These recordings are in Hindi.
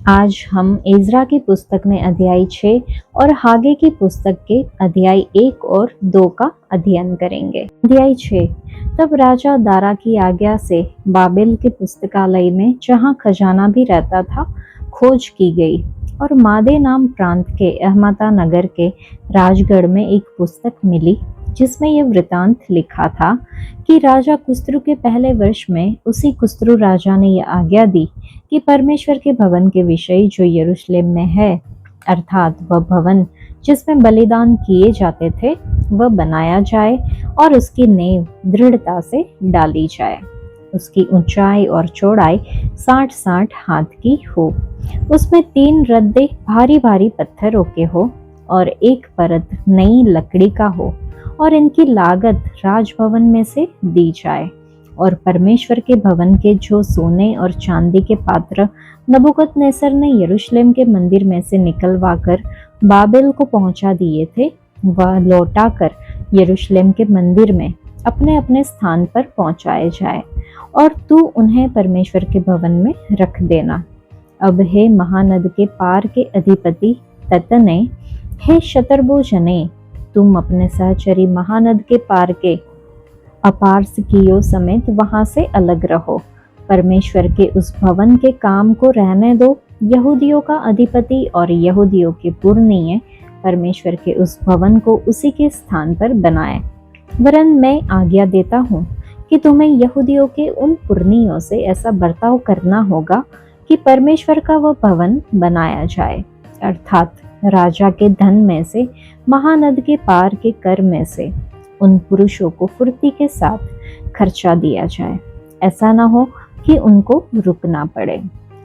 आज हम एज़रा की पुस्तक में अध्याय 6 और हागे की पुस्तक के अध्याय 1 और 2 का अध्ययन करेंगे। अध्याय 6। तब राजा दारा की आज्ञा से बाबेल के पुस्तकालय में, जहाँ खजाना भी रहता था, खोज की गई और मादे नाम प्रांत के अहमता नगर के राजगढ़ में एक पुस्तक मिली, जिसमें यह वृतांत लिखा था कि राजा कुस्रू के पहले वर्ष में उसी कुस्रू राजा ने यह आज्ञा दी कि परमेश्वर के भवन के विषय जो यरूशलेम में है, अर्थात वह भवन जिसमें बलिदान किए जाते थे, वह बनाया जाए और उसकी नींव दृढ़ता से डाली जाए। उसकी ऊंचाई और चौड़ाई 60-60 हाथ की हो, उसमें 3 रद्दे भारी भारी पत्थरों के हो और एक परत नई लकड़ी का हो, और इनकी लागत राजभवन में से दी जाए। और परमेश्वर के भवन के जो सोने और चांदी के पात्र नबूकदनेस्सर ने यरूशलेम के मंदिर में से निकलवाकर बाबेल को पहुंचा दिए थे, वह लौटाकर यरूशलेम के मंदिर में अपने अपने स्थान पर पहुंचाए जाए, और तू उन्हें परमेश्वर के भवन में रख देना। अब हे महानद के पार के अधिपति ततने, हे शतरबोजने, तुम अपने सहचरी महानद के पार के अपारसकियों समेत वहां से अलग रहो। परमेश्वर के उस भवन के काम को रहने दो। यहूदियों का अधिपति और यहूदियों के पुरनिये परमेश्वर के उस भवन को उसी के स्थान पर बनाए। वरन मैं आज्ञा देता हूँ कि तुम्हें यहूदियों के उन पुरनियों से ऐसा बर्ताव करना होगा कि परमेश्वर का वह भवन बनाया जाए, अर्थात राजा के धन में से, महानद के पार के कर में से उन पुरुषों को फुर्ती के साथ खर्चा दिया जाए। ऐसा न हो कि उनको रुकना पड़े।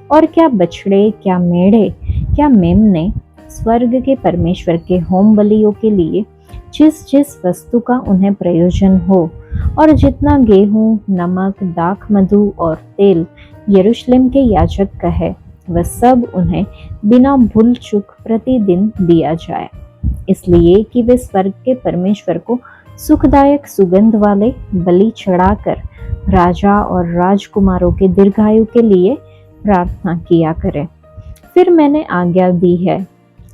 और क्या बछड़े, क्या मेढ़े, क्या मेमने स्वर्ग के परमेश्वर के होम बलियों के लिए जिस जिस वस्तु का उन्हें प्रयोजन हो, और जितना गेहूं, नमक, दाख, मधु और तेल यरूशलेम के याजक का है, वह सब उन्हें बिना भूल चूक प्रतिदिन दिया जाए, इसलिए कि वे स्वर्ग के परमेश्वर को सुखदायक सुगंध वाले बलि चढ़ाकर राजा और राजकुमारों के दीर्घायु के लिए प्रार्थना किया करें। फिर मैंने आज्ञा दी है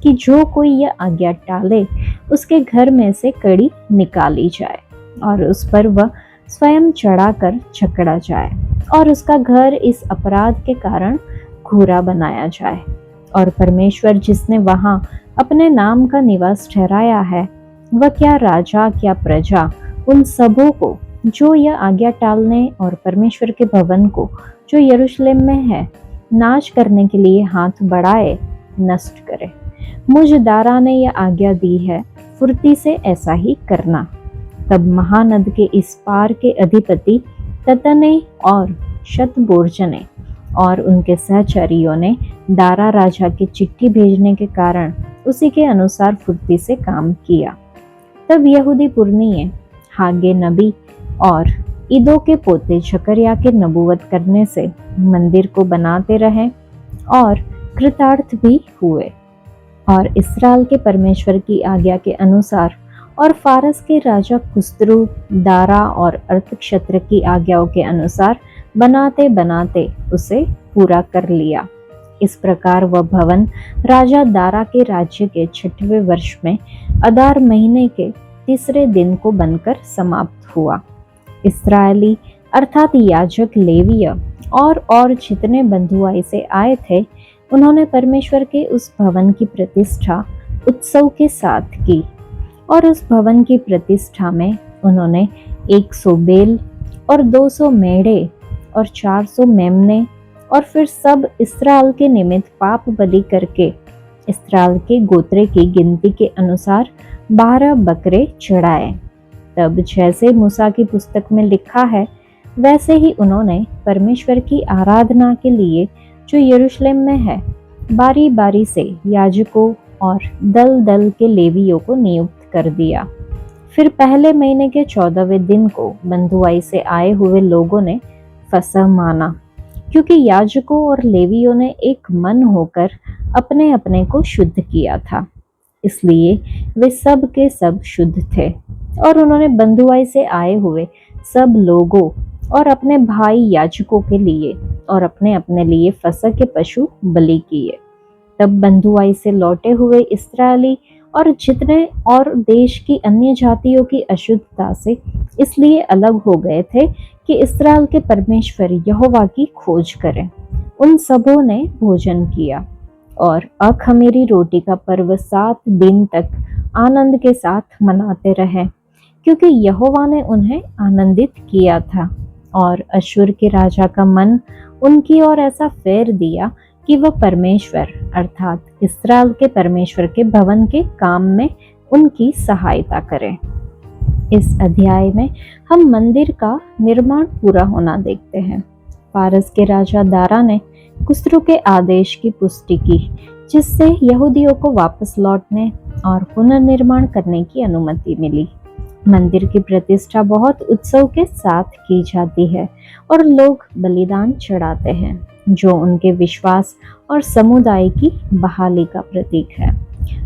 कि जो कोई यह आज्ञा टाले, उसके घर में से कड़ी निकाली जाए और उस पर वह स्वयं चढ़ाकर झकड़ा जाए, और उसका घर इस अपराध के कारण घूरा बनाया जाए। और परमेश्वर जिसने वहां अपने नाम का निवास ठहराया है, वह क्या राजा, क्या प्रजा, उन सबों को जो यह आज्ञा टालने और परमेश्वर के भवन को जो यरूशलेम में है नाश करने के लिए हाथ बढ़ाए, नष्ट करे। मुझ दारा ने यह आज्ञा दी है, फुर्ती से ऐसा ही करना। तब महानद के इस पार के अधिपति ततने और शतबोर्जने और उनके सहचरियों ने दारा राजा की चिट्ठी भेजने के कारण उसी के अनुसार फुर्ती से काम किया। तब यहूदी पुरनिये हागे नबी और इदो के पोते जकरिया के नबूवत करने से मंदिर को बनाते रहे और कृतार्थ भी हुए। और इस्राएल के परमेश्वर की आज्ञा के अनुसार और फारस के राजा कुस्रू, दारा और अर्थक्षेत्र की आज्ञाओं के अनुसार बनाते बनाते उसे पूरा कर लिया। इस प्रकार वह भवन राजा दारा के राज्य के 6वें वर्ष में अदार महीने के 3 दिन को बनकर समाप्त हुआ। इस्राएली अर्थात याजक, लेवीय और जितने बंधुआई से आए थे, उन्होंने परमेश्वर के उस भवन की प्रतिष्ठा उत्सव के साथ की। और उस भवन की प्रतिष्ठा में उन्होंने 100 बेल और 200 मेढ़े और 400 मेमने, और फिर सब इस्राएल के निमित्त पाप बलि करके इस्राएल के गोत्रे की गिनती के अनुसार 12 बकरे चढ़ाए। तब जैसे मूसा की पुस्तक में लिखा है, वैसे ही उन्होंने परमेश्वर की आराधना के लिए जो यरूशलेम में है, बारी बारी से याजकों और दल दल के लेवियों को नियुक्त कर दिया। फिर पहले महीने के 14वें दिन को बंधुआई से आए हुए लोगों ने फसह माना, क्योंकि याजकों और लेवियों ने एक मन होकर अपने अपने को शुद्ध किया था, इसलिए वे सब के सब शुद्ध थे। और उन्होंने बंधुआई से आए हुए सब लोगों और अपने भाई याजकों के लिए और अपने अपने लिए फसह के पशु बलि किए। तब बंधुआई से लौटे हुए इस्राएली और जितने और देश की अन्य जातियों की अशुद्धता से इसलिए अलग हो गए थे कि इस्राएल के परमेश्वर यहोवा की खोज करें, उन सबों ने भोजन किया और अखमीरी रोटी का पर्व 7 दिन तक आनंद के साथ मनाते रहे, क्योंकि यहोवा ने उन्हें आनंदित किया था। और अश्शूर के राजा का मन उनकी ओर ऐसा फेर दिया कि वह परमेश्वर अर्थात इस्राएल के परमेश्वर के भवन के काम में उनकी सहायता करे। इस अध्याय में हम मंदिर का निर्माण पूरा होना देखते हैं। फारस के राजा दारा ने कुस्रू के आदेश की पुष्टि की, जिससे यहूदियों को वापस लौटने और पुनर्निर्माण करने की अनुमति मिली। मंदिर की प्रतिष्ठा बहुत उत्सव के साथ की जाती है और लोग बलिदान चढ़ाते हैं, जो उनके विश्वास और समुदाय की बहाली का प्रतीक है।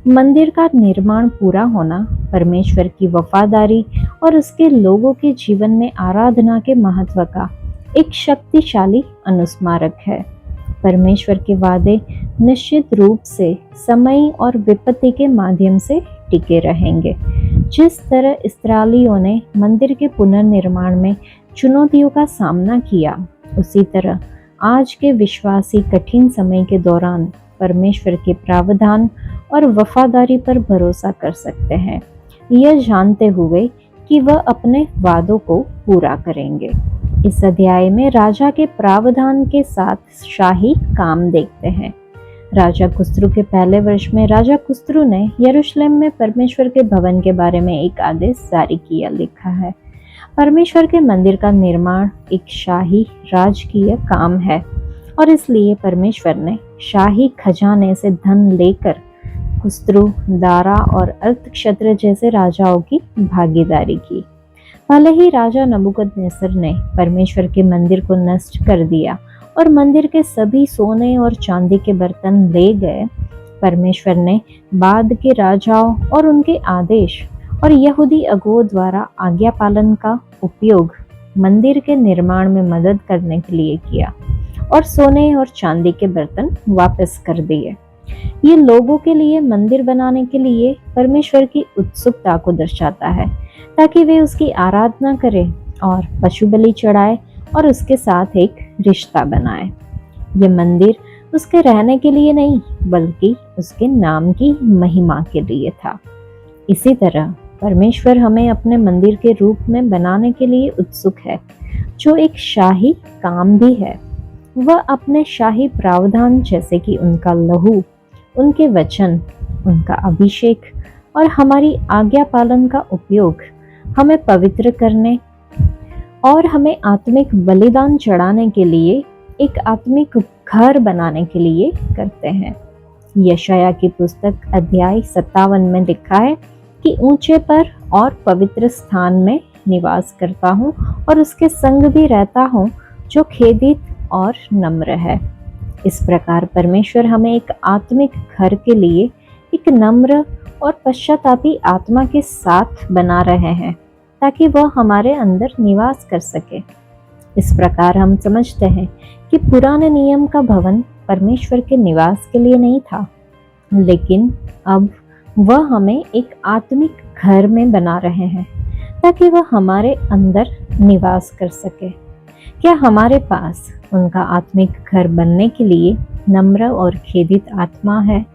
मंदिर का निर्माण पूरा होना परमेश्वर की वफादारी और उसके लोगों के जीवन में आराधना के महत्व का एक शक्तिशाली अनुस्मारक है। परमेश्वर के वादे निश्चित रूप से समय और विपत्ति के माध्यम से टिके रहेंगे। जिस तरह इस्राएलियों ने मंदिर के पुनर्निर्माण में चुनौतियों का सामना किया, उसी तरह आज के विश्वासी कठिन समय के दौरान परमेश्वर के प्रावधान और वफादारी पर भरोसा कर सकते हैं, यह जानते हुए कि वह अपने वादों को पूरा करेंगे। इस अध्याय में राजा के प्रावधान के साथ शाही काम देखते हैं। राजा कुस्रू के पहले वर्ष में राजा कुस्रू ने यरूशलेम में परमेश्वर के भवन के बारे में एक आदेश जारी किया। लिखा है, परमेश्वर के मंदिर का निर्माण एक शाही राजकीय काम है और इसलिए परमेश्वर ने शाही खजाने से धन लेकर कुस्रू, दारा और अर्थक्षेत्र जैसे राजाओं की भागीदारी की। भले ही राजा नबूकदनेस्सर ने परमेश्वर के मंदिर को नष्ट कर दिया और मंदिर के सभी सोने और चांदी के बर्तन ले गए, परमेश्वर ने बाद के राजाओं और उनके आदेश और यहूदी अगुओं द्वारा आज्ञा पालन का उपयोग मंदिर के निर्माण में मदद करने के लिए किया और सोने और चांदी के बर्तन वापस कर दिए। ये लोगों के लिए मंदिर बनाने के लिए परमेश्वर की उत्सुकता को दर्शाता है, ताकि वे उसकी आराधना करें और पशु बलि चढ़ाए और उसके साथ एक रिश्ता बनाए। ये मंदिर उसके रहने के लिए नहीं, बल्कि उसके नाम की महिमा के लिए था। इसी तरह परमेश्वर हमें अपने मंदिर के रूप में बनाने के लिए उत्सुक है, जो एक शाही काम भी है। वह अपने शाही प्रावधान जैसे कि उनका लहू, उनके वचन, उनका अभिषेक और हमारी आज्ञा पालन का उपयोग हमें पवित्र करने और हमें आत्मिक बलिदान चढ़ाने के लिए एक आत्मिक घर बनाने के लिए करते हैं। यशाया की पुस्तक अध्याय 57 में लिखा है कि ऊंचे पर और पवित्र स्थान में निवास करता हूँ और उसके संग भी रहता हूँ जो खेदित और नम्र है। इस प्रकार परमेश्वर हमें एक आत्मिक घर के लिए एक नम्र और पश्चातापी आत्मा के साथ बना रहे हैं, ताकि वह हमारे अंदर निवास कर सके। इस प्रकार हम समझते हैं कि पुराने नियम का भवन परमेश्वर के निवास के लिए नहीं था, लेकिन अब वह हमें एक आत्मिक घर में बना रहे हैं, ताकि वह हमारे अंदर निवास कर सके। क्या हमारे पास उनका आत्मिक घर बनने के लिए नम्र और खेदित आत्मा है,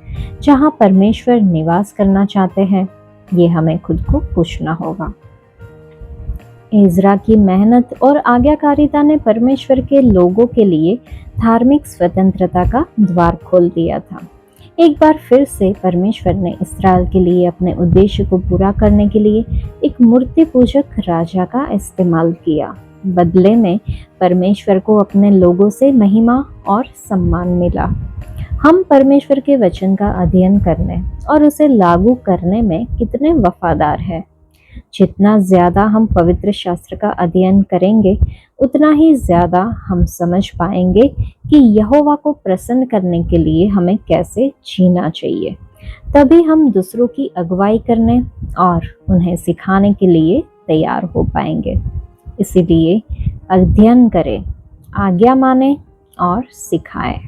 जहां परमेश्वर निवास करना चाहते हैं? ये हमें खुद को पूछना होगा। इज़रा की मेहनत और आज्ञाकारिता ने परमेश्वर के लोगों के लिए धार्मिक स्वतंत्रता का द्वार खोल दिया था। एक बार फिर से परमेश्वर ने इस्राएल के लिए अपने उद्देश्य को पूरा करने के लिए एक मूर्ति पूजक राजा का इस्तेमाल किया। बदले में परमेश्वर को अपने लोगों से महिमा और सम्मान मिला। हम परमेश्वर के वचन का अध्ययन करने और उसे लागू करने में कितने वफादार हैं। जितना ज्यादा हम पवित्र शास्त्र का अध्ययन करेंगे, उतना ही ज्यादा हम समझ पाएंगे कि यहोवा को प्रसन्न करने के लिए हमें कैसे जीना चाहिए। तभी हम दूसरों की अगुवाई करने और उन्हें सिखाने के लिए तैयार हो पाएंगे। इसीलिए अध्ययन करे, आज्ञा माने और सिखाए।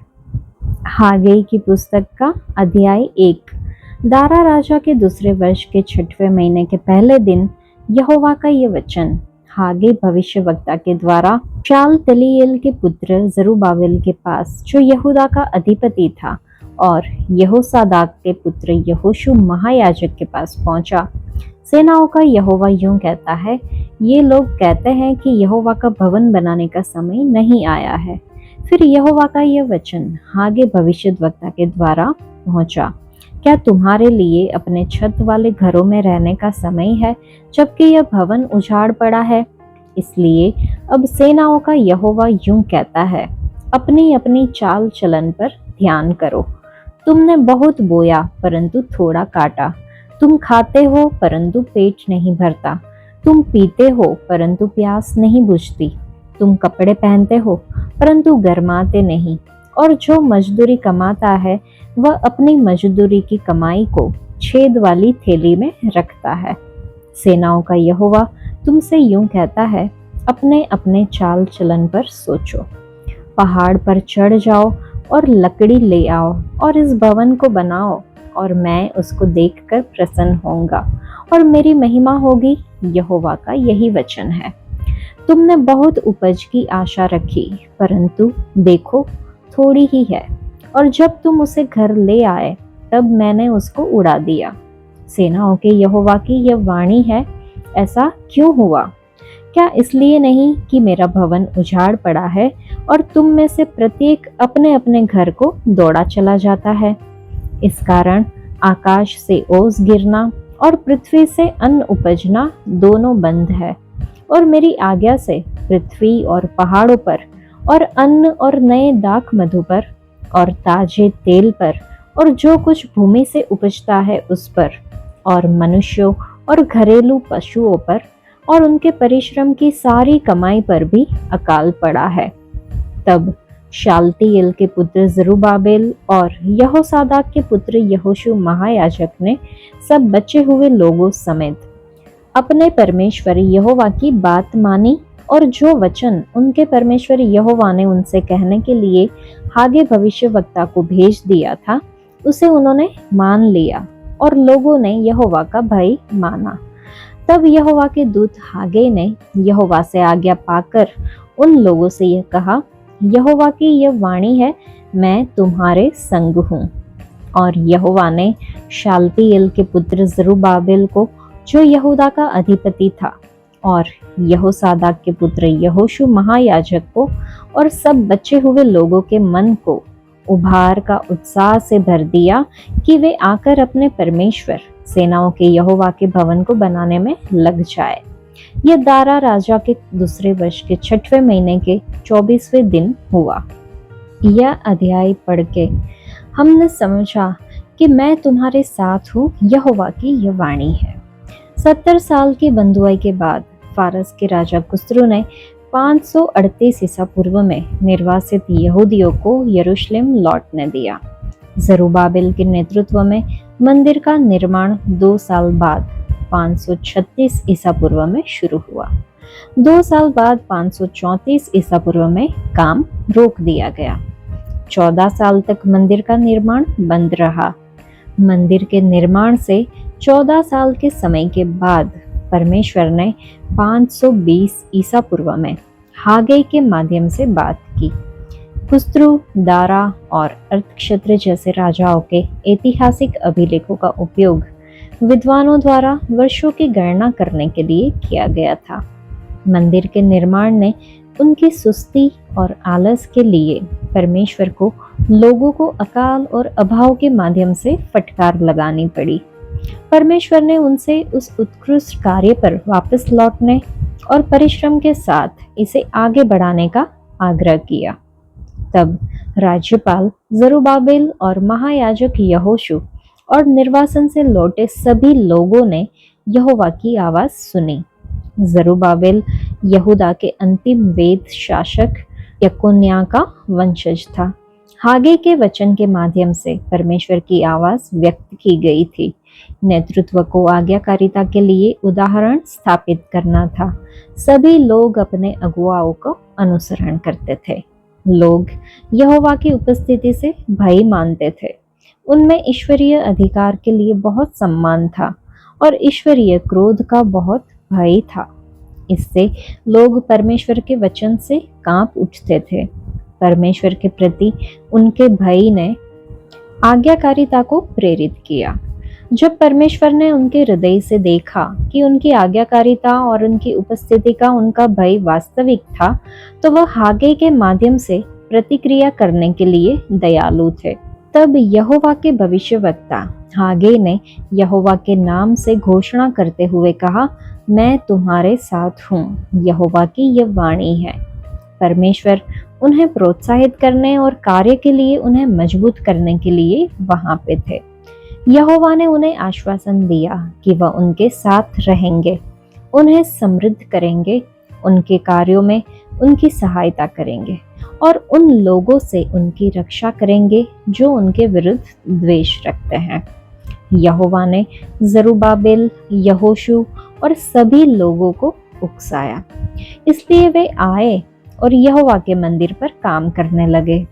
हागे की पुस्तक का अध्याय 1। दारा राजा के दूसरे वर्ष के 6वें महीने के पहले दिन यहोवा का ये वचन हागे भविष्यवक्ता के द्वारा शालतिएल के पुत्र जरुब्बाबेल के पास, जो यहूदा का अधिपति था, और यहोसादाक के पुत्र यहोशू महायाजक के पास पहुंचा। सेनाओं का यहोवा यूं कहता है, ये लोग कहते हैं कि यहोवा का भवन बनाने का समय नहीं आया है। फिर यहोवा का यह वचन हागे भविष्यद्वक्ता के द्वारा पहुंचा, क्या तुम्हारे लिए अपने छत वाले घरों में रहने का समय है, जबकि यह भवन उजाड़ पड़ा है? इसलिए अब सेनाओं का यहोवा यूं कहता है, अपनी अपनी चाल चलन पर ध्यान करो। तुमने बहुत बोया परंतु थोड़ा काटा, तुम खाते हो परंतु पेट नहीं भरता, तुम पीते हो परंतु प्यास नहीं बुझती, तुम कपड़े पहनते हो परंतु गर्माते नहीं, और जो मजदूरी कमाता है वह अपनी मजदूरी की कमाई को छेद वाली थैली में रखता है। सेनाओं का यहोवा तुमसे यूं कहता है, अपने अपने चाल चलन पर सोचो। पहाड़ पर चढ़ जाओ और लकड़ी ले आओ और इस भवन को बनाओ, और मैं उसको देखकर प्रसन्न होऊंगा और मेरी महिमा होगी। यहोवा का यही वचन है। तुमने बहुत उपज की आशा रखी, परंतु देखो थोड़ी ही है, और जब तुम उसे घर ले आए तब मैंने उसको उड़ा दिया। सेनाओं के यहोवा की यह वाणी है, ऐसा क्यों हुआ? क्या इसलिए नहीं कि मेरा भवन उजाड़ पड़ा है और तुम में से प्रत्येक अपने अपने घर को दौड़ा चला जाता है? इस कारण आकाश से ओस गिरना और पृथ्वी से अन्न उपजना दोनों बंद है, और मेरी आज्ञा से पृथ्वी और पहाड़ों पर और अन्न और नए दाख मधु पर और ताजे तेल पर और जो कुछ भूमि से उपजता है उस पर, और मनुष्यों और घरेलू पशुओं पर और उनके परिश्रम की सारी कमाई पर भी अकाल पड़ा है। तब शालतिएल के पुत्र जरुब्बाबेल और यहोसादाक के पुत्र यहोशू महायाजक ने सब बचे हुए लोगों समेत अपने परमेश्वर यहोवा की बात मानी, और जो वचन उनके परमेश्वर यहोवा ने उनसे कहने के लिए हागे भविष्यवक्ता को भेज दिया था, उसे उन्होंने मान लिया, और लोगों ने यहोवा का भय माना। तब यहोवा के दूत हागे ने यहोवा से आज्ञा पाकर उन लोगों से यह कहा, यहोवा की यह वाणी है, मैं तुम्हारे संग हूँ। और यहोवा ने शालतिएल के पुत्र जरुब्बाबेल को, जो यहूदा का अधिपति था, और यहोसादाक के पुत्र यहोशू महायाजक को और सब बचे हुए लोगों के मन को उभार का उत्साह से भर दिया कि वे आकर अपने परमेश्वर सेनाओं के यहोवा के भवन को बनाने में लग जाए। यह दारा राजा के दूसरे वर्ष के 6वें महीने के 24वें दिन हुआ। यह अध्याय पढ़ के हमने समझा कि मैं तुम्हारे साथ हूँ, यहोवा की यह वाणी है। 70 साल की बंधुआई के बाद फारस के राजा कुस्रू ने 538 ईसा पूर्व में निर्वासित यहूदियों को यरूशलेम लौटने दिया। जरुब्बाबेल के नेतृत्व में मंदिर का निर्माण 2 साल बाद 536 ईसा पूर्व में शुरू हुआ। 2 साल बाद 534 ईसा पूर्व में काम रोक दिया गया। 14 साल तक मंदिर का निर्माण बंद रहा। मंदिर के निर्माण से 14 साल के समय के बाद परमेश्वर ने 520 ईसा पूर्व में हागे के माध्यम से बात की। कुस्रू, दारा और अर्थक्षेत्र जैसे राजाओं के ऐतिहासिक अभिलेखों का उपयोग विद्वानों द्वारा वर्षों की गणना करने के लिए किया गया था। मंदिर के निर्माण ने उनकी सुस्ती और आलस के लिए परमेश्वर को लोगों को अकाल और अभाव के माध्यम से फटकार लगानी पड़ी। परमेश्वर ने उनसे उस उत्कृष्ट कार्य पर वापस लौटने और परिश्रम के साथ इसे आगे बढ़ाने का आग्रह किया। तब राज्यपाल जरुब्बाबेल और महायाजक यहोशू और निर्वासन से लौटे सभी लोगों ने यहोवा की आवाज सुनी। जरुब्बाबेल यहूदा के अंतिम वेद शासक यकोन्याह का वंशज था। हागे के वचन के माध्यम से परमेश्वर की आवाज व्यक्त की गई थी नेतृत्व को आज्ञाकारिता के लिए उदाहरण स्थापित करना था। सभी लोग अपने अगुवाओं को अनुसरण करते थे। लोग यहोवा की उपस्थिति से भय मानते थे। उनमें ईश्वरीय अधिकार के लिए बहुत सम्मान था और ईश्वरीय क्रोध का बहुत भय था। इससे लोग परमेश्वर के वचन से कांप उठते थे। परमेश्वर के प्रति उनके भय ने आज्ञाकारिता को प्रेरित किया। जब परमेश्वर ने उनके हृदय से देखा कि उनकी आज्ञाकारिता और उनकी उपस्थिति का उनका भय वास्तविक था, तो वह हागे के माध्यम से प्रतिक्रिया करने के लिए दयालु थे। तब यहोवा के भविष्यवक्ता हागे ने यहोवा के नाम से घोषणा करते हुए कहा, मैं तुम्हारे साथ हूँ, यहोवा की यह वाणी है। परमेश्वर उन्हें प्रोत्साहित करने और कार्य के लिए उन्हें मजबूत करने के लिए वहां पे थे। यहोवा ने उन्हें आश्वासन दिया कि वह उनके साथ रहेंगे, उन्हें समृद्ध करेंगे, उनके कार्यों में उनकी सहायता करेंगे और उन लोगों से उनकी रक्षा करेंगे जो उनके विरुद्ध द्वेष रखते हैं। यहोवा ने जरुब्बाबेल, यहोशू और सभी लोगों को उकसाया, इसलिए वे आए और यहोवा के मंदिर पर काम करने लगे।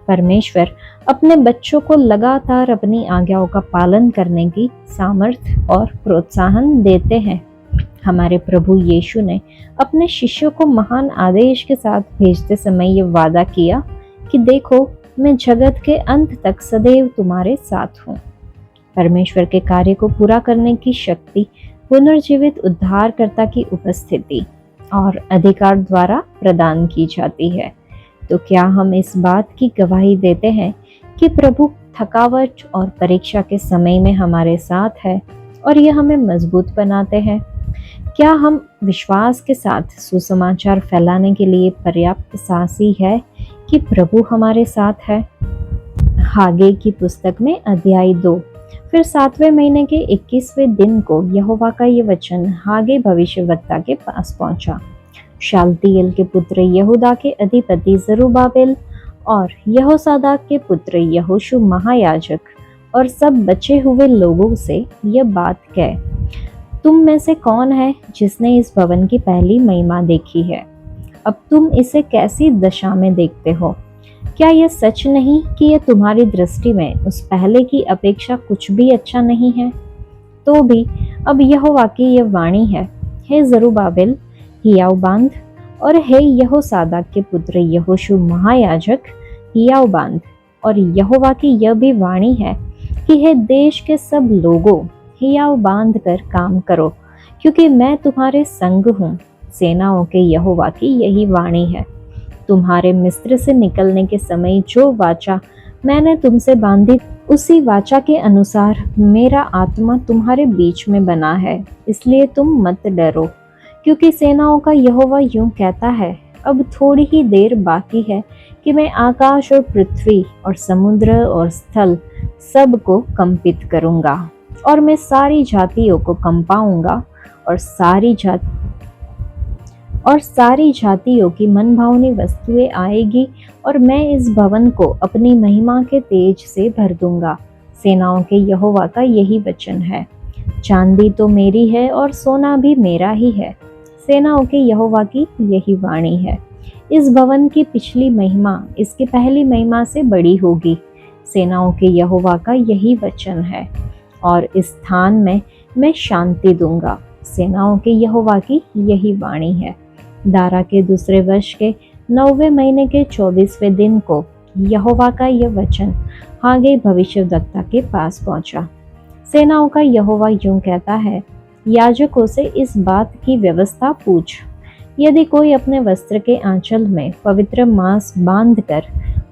परमेश्वर अपने बच्चों को लगातार अपनी आज्ञाओं का पालन करने की सामर्थ्य और प्रोत्साहन देते हैं। हमारे प्रभु यीशु ने अपने शिष्यों को महान आदेश के साथ भेजते समय ये वादा किया कि देखो, मैं जगत के अंत तक सदैव तुम्हारे साथ हूँ। परमेश्वर के कार्य को पूरा करने की शक्ति पुनर्जीवित उद्धारकर्ता की उपस्थिति और अधिकार द्वारा प्रदान की जाती है। तो क्या हम इस बात की गवाही देते हैं कि प्रभु थकावट और परीक्षा के समय में हमारे साथ है और यह हमें मजबूत बनाते हैं? क्या हम विश्वास के साथ सुसमाचार फैलाने के लिए पर्याप्त साहसी है कि प्रभु हमारे साथ है? हागे की पुस्तक में अध्याय 2। फिर 7वें महीने के 21वें दिन को यहोवा का ये वचन हागे भविष्यवक्ता के पास पहुंचा। शालतिएल के पुत्र यहूदा के अधिपति जरुब्बाबेल और यहोसादाक के पुत्र यहोशू महायाजक और सब बचे हुए लोगों से यह बात कह, तुम में से कौन है जिसने इस भवन की पहली महिमा देखी है? अब तुम इसे कैसी दशा में देखते हो? क्या यह सच नहीं कि यह तुम्हारी दृष्टि में उस पहले की अपेक्षा कुछ भी अच्छा नहीं है? तो भी अब यहोवा की यह वाणी है, हे जरुब्बाबेल हियाव बांध, और हे यहोसादाक के पुत्र यहोशू महायाजक हियाव बांध। और यहोवा की यह भी वाणी है कि हे देश के सब लोगों, हियाव बांध कर काम करो, क्योंकि मैं तुम्हारे संग हूँ। सेनाओं के यहोवा की यही वाणी है। तुम्हारे मिस्र से निकलने के समय जो वाचा मैंने तुमसे बांधी, उसी वाचा के अनुसार मेरा आत्मा तुम्हारे बीच में बना है। इसलिए तुम मत डरो, क्योंकि सेनाओं का यहोवा यूं कहता है, अब थोड़ी ही देर बाकी है कि मैं आकाश और पृथ्वी और समुद्र और स्थल सब को कंपित करूंगा, और मैं सारी जातियों को कंपाऊंगा, और सारी जातियों की मनभावनी वस्तुएं आएगी, और मैं इस भवन को अपनी महिमा के तेज से भर दूंगा। सेनाओं के यहोवा का यही वचन है। चांदी तो मेरी है और सोना भी मेरा ही है। सेनाओं के यहोवा की यही वाणी है। इस भवन की पिछली महिमा इसकी पहली महिमा से बड़ी होगी। सेनाओं के यहोवा का यही वचन है, और इस स्थान में मैं शांति दूंगा। सेनाओं के यहोवा की यही वाणी है। दारा के दूसरे वर्ष के 9वें महीने के 24वें दिन को यहोवा का यह वचन हागे भविष्यवक्ता के पास पहुंचा। सेनाओं का यहोवा यूं कहता है, याजकों से इस बात की व्यवस्था पूछ, यदि कोई अपने वस्त्र के आंचल में पवित्र मांस बांधकर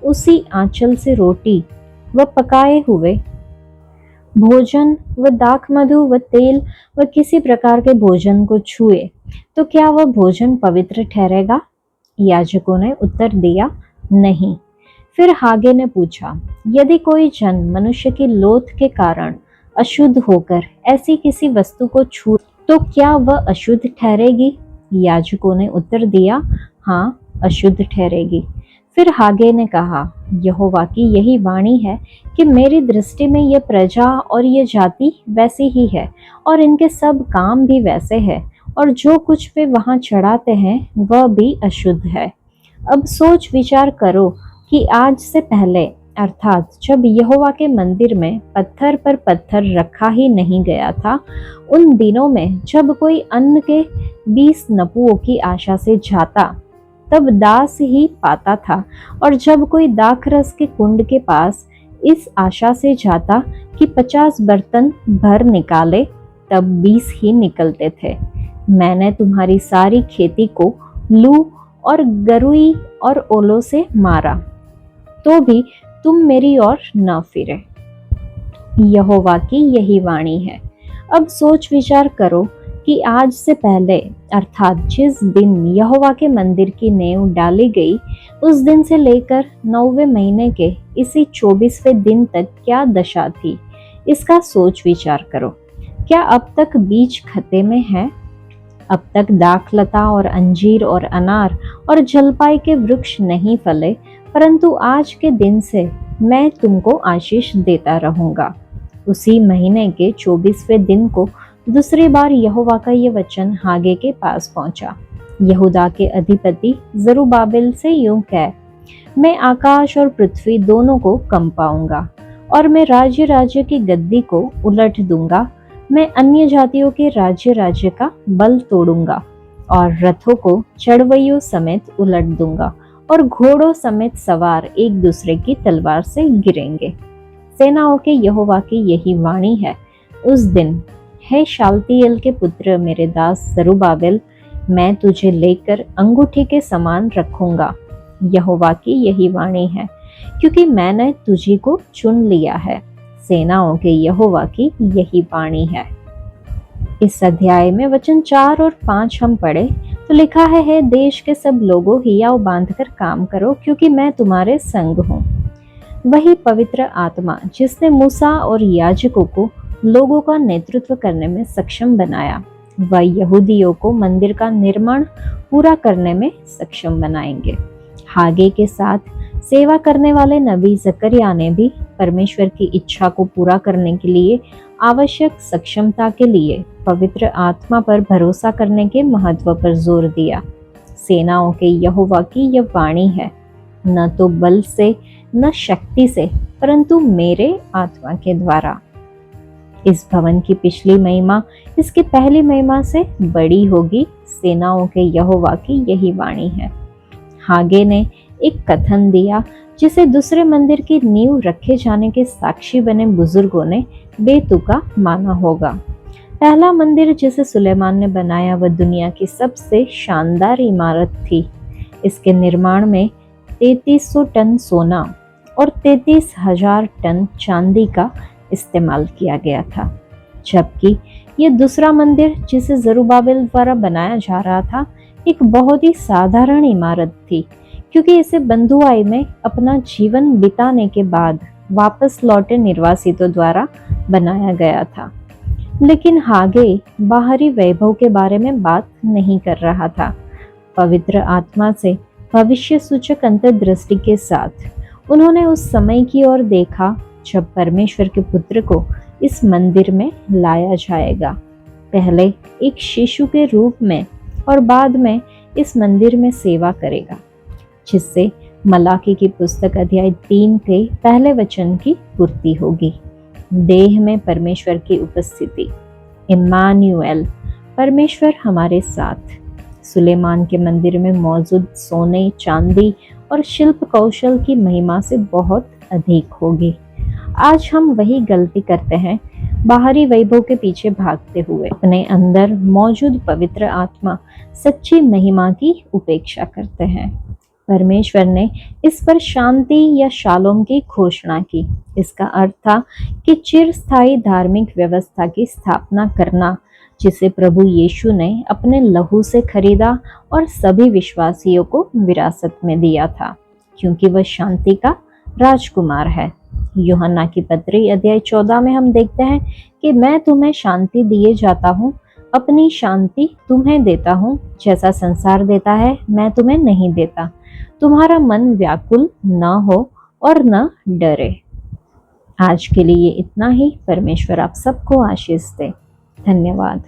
उसी आंचल से रोटी व पकाए हुए भोजन व दाख मधु व तेल व किसी प्रकार के भोजन को छुए, तो क्या वह भोजन पवित्र ठहरेगा? याजकों ने उत्तर दिया, नहीं। फिर हागे ने पूछा, यदि कोई जन मनुष्य की लोथ के कारण अशुद्ध होकर ऐसी किसी वस्तु को छू, तो क्या वह अशुद्ध ठहरेगी? याजकों ने उत्तर दिया, हाँ, अशुद्ध ठहरेगी। फिर हागे ने कहा, यहोवा की यही वाणी है कि मेरी दृष्टि में ये प्रजा और ये जाति वैसी ही है और इनके सब काम भी वैसे हैं और जो कुछ वे वहां चढ़ाते हैं वह भी अशुद्ध है। अब सोच विचार करो कि आज से पहले, अर्थात जब यहोवा के मंदिर में पत्थर पर पत्थर रखा ही नहीं गया था, उन दिनों में जब कोई अन्न के 20 नपुओं की आशा से जाता तब दास ही पाता था, और जब कोई दाखरस के कुंड के पास इस आशा से जाता कि 50 बर्तन भर निकाले, तब 20 ही निकलते थे। मैंने तुम्हारी सारी खेती को लू और गरुई और ओलों से मारा, तो भी तुम मेरी ओर न फिरे। यहोवा की यही वाणी है। अब सोच विचार करो कि आज से पहले, अर्थात जिस दिन यहोवा के मंदिर की नींव डाली गई, उस दिन से लेकर 9वें महीने के इसी 24वें दिन तक क्या दशा थी, इसका सोच विचार करो। क्या अब तक बीज खते में है? अब तक दाखलता और अंजीर और अनार और जलपाई के वृक्ष नहीं फले, परंतु आज के दिन से मैं तुमको आशीष देता रहूंगा। उसी महीने के 24वें दिन को दूसरी बार यहोवा का ये वचन हागे के पास पहुंचा। यहूदा के अधिपति जरुब्बाबिल से यूं कह, मैं आकाश और पृथ्वी दोनों को कंपाऊंगा और मैं राज्य राज्य की गद्दी को उलट दूंगा। मैं अन्य जातियों के राज्य राज्य का बल तोड़ूंगा और रथों को चढ़वैयों समेत उलट दूंगा और घोड़ों समेत सवार एक दूसरे की तलवार से गिरेंगे। सेनाओं के यहोवा की यही वाणी है। उस दिन, हे शालतिएल के पुत्र मेरे दास जरुब्बाबिल, मैं तुझे लेकर अंगूठी के समान रखूंगा। यहोवा की यही वाणी है, क्योंकि मैंने तुझी को चुन लिया है। सेनाओं के यहोवा की यही वाणी है। इस अध्याय में वचन 4 और 5 हम पढ़े तो लिखा है, देश के सब लोगों हियाव बांधकर काम करो, क्योंकि मैं तुम्हारे संग हूँ। वही पवित्र आत्मा जिसने मूसा और याजकों को लोगों का नेतृत्व करने में सक्षम बनाया, वह यहूदियों को मंदिर का निर्माण पूरा करने में सक्षम बनाएंगे। हागे के साथ सेवा करने वाले नबी जकरिया ने भी परमेश्वर की इच्छा को पूरा करने के लिए आवश्यक सक्षमता के लिए पवित्र आत्मा पर भरोसा करने के महत्व पर जोर दिया। सेनाओं के यहोवा की यह वाणी है, न तो बल से न शक्ति से, परंतु मेरे आत्मा के द्वारा। इस भवन की पिछली महिमा इसकी पहली महिमा से बड़ी होगी। सेनाओं के यहोवा की यही वाणी है। हागे ने एक कथन दिया जिसे दूसरे मंदिर की नींव रखे जाने के साक्षी बने बुजुर्गों ने बेतुका माना होगा। पहला मंदिर जिसे सुलेमान ने बनाया वह दुनिया की सबसे शानदार इमारत थी। इसके निर्माण में 3300 टन सोना और 33,000 टन चांदी का इस्तेमाल किया गया था, जबकि ये दूसरा मंदिर जिसे जरुब्बाबिल द्वारा बनाया जा रहा था एक बहुत ही साधारण इमारत थी, क्योंकि इसे बंधुआई में अपना जीवन बिताने के बाद वापस लौटे निर्वासितों द्वारा बनाया गया था। लेकिन हागे बाहरी वैभव के बारे में बात नहीं कर रहा था। पवित्र आत्मा से भविष्य सूचक अंतर्दृष्टि के साथ उन्होंने उस समय की ओर देखा जब परमेश्वर के पुत्र को इस मंदिर में लाया जाएगा, पहले एक शिशु के रूप में और बाद में इस मंदिर में सेवा करेगा, जिससे मलाकी की पुस्तक अध्याय 3 के पहले वचन की पूर्ति होगी। देह में परमेश्वर की उपस्थिति, इम्मानुएल, परमेश्वर हमारे साथ। सुलेमान के मंदिर में मौजूद सोने, चांदी और शिल्प कौशल की महिमा से बहुत अधिक होगी। आज हम वही गलती करते हैं, बाहरी वैभव के पीछे भागते हुए अपने अंदर मौजूद पवित्र आत्मा, सच्ची महिमा की उपेक्षा करते हैं। परमेश्वर ने इस पर शांति या शालोम की घोषणा की। इसका अर्थ था कि चिरस्थायी धार्मिक व्यवस्था की स्थापना करना, जिसे प्रभु यीशु ने अपने लहू से खरीदा और सभी विश्वासियों को विरासत में दिया था, क्योंकि वह शांति का राजकुमार है। यूहन्ना की पत्री अध्याय 14 में हम देखते हैं कि मैं तुम्हें शांति दिए जाता हूँ, अपनी शांति तुम्हें देता हूँ, जैसा संसार देता है मैं तुम्हें नहीं देता। तुम्हारा मन व्याकुल न हो और न डरे। आज के लिए इतना ही। परमेश्वर आप सबको आशीष दे। धन्यवाद।